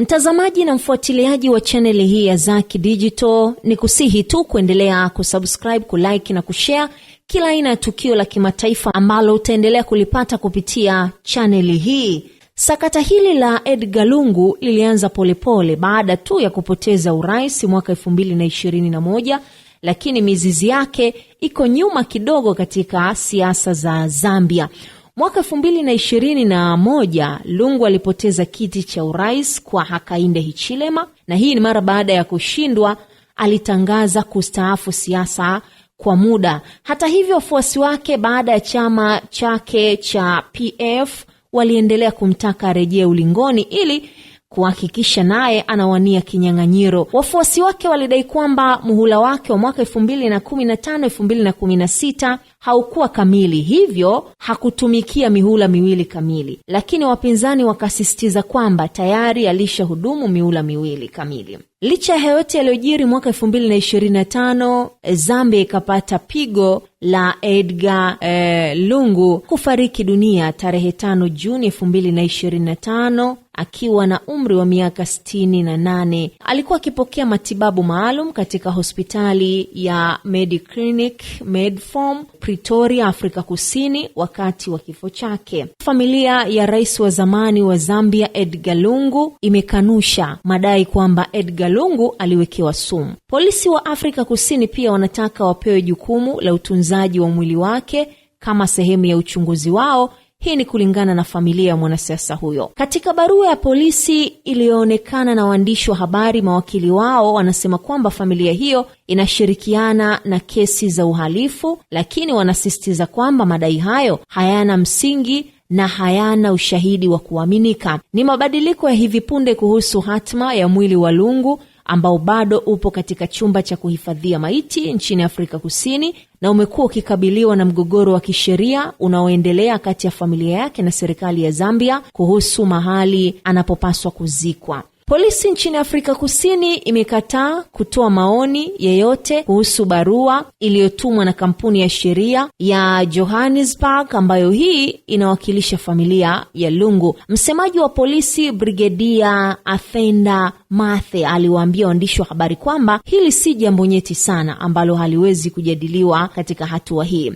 Mtazamaji na mfuatiliaji wa channel hii ya Zaki Digital, ni kusihi tu kuendelea kusubscribe, kulike na kushare kila aina ya tukio la kimataifa ambalo utaendelea kulipata kupitia channel hii. Sakata hili la Edgar Lungu lilianza polepole baada tu ya kupoteza urais mwaka 2021, lakini mizizi yake iko nyuma kidogo katika siasa za Zambia. Mwaka 2021 Lungu alipoteza kiti cha urais kwa Hakainde Hichilema, na hii ni mara baada ya kushindwa. Alitangaza kustaafu siasa kwa muda. Hata hivyo, wafuasi wake baada ya chama chake cha PF waliendelea kumtaka arejee ulingoni ili kuhakikisha naye anawania kinyang'anyiro. Wafuasi wake walidai kwamba muhula wake wa mwaka 2015-2016 haukuwa kamili, hivyo hakutumikia mihula miwili kamili. Lakini wapinzani wakasisitiza kwamba tayari alishahudumu mihula miwili kamili. Licha ya yote yaliyojiri mwaka 2025, Zambia ikapata pigo la Edgar Lungu kufariki dunia tarehe 5 Juni 2025 akiwa na umri wa miaka 68. Alikuwa akipokea matibabu maalum katika hospitali ya Mediclinic Medform, Pretoria, Afrika Kusini wakati wa kifo chake. Familia ya rais wa zamani wa Zambia Edgar Lungu imekanusha madai kwamba Edgar Lungu aliwekewa sumu. Polisi wa Afrika Kusini pia wanataka wapewe jukumu la utunzaji wa mwili wake kama sehemu ya uchunguzi wao. Hii ni kulingana na familia ya mwanasiasa huyo. Katika barua ya polisi iliyoonekana na waandishi wa habari, mawakili wao wanasema kwamba familia hiyo inashirikiana na kesi za uhalifu, lakini wanasisitiza kwamba madai hayo hayana msingi na hayana ushahidi wa kuaminika. Ni mabadiliko ya hivi punde kuhusu hatma ya mwili wa Lungu ambao bado upo katika chumba cha kuhifadhia maiti nchini Afrika Kusini, na umekuwa ukikabiliwa na mgogoro wa kisheria unaoendelea kati ya familia yake na serikali ya Zambia kuhusu mahali anapopaswa kuzikwa. Polisi nchini Afrika Kusini imekataa kutoa maoni yeyote kuhusu barua iliyotumwa na kampuni ya sheria ya Johannesburg ambayo hii inawakilisha familia ya Lungu. Msemaji wa polisi Brigedia Athenda Mathe aliwaambia waandishi wa habari kwamba hili si jambo nyeti sana ambalo haliwezi kujadiliwa katika hatua hii.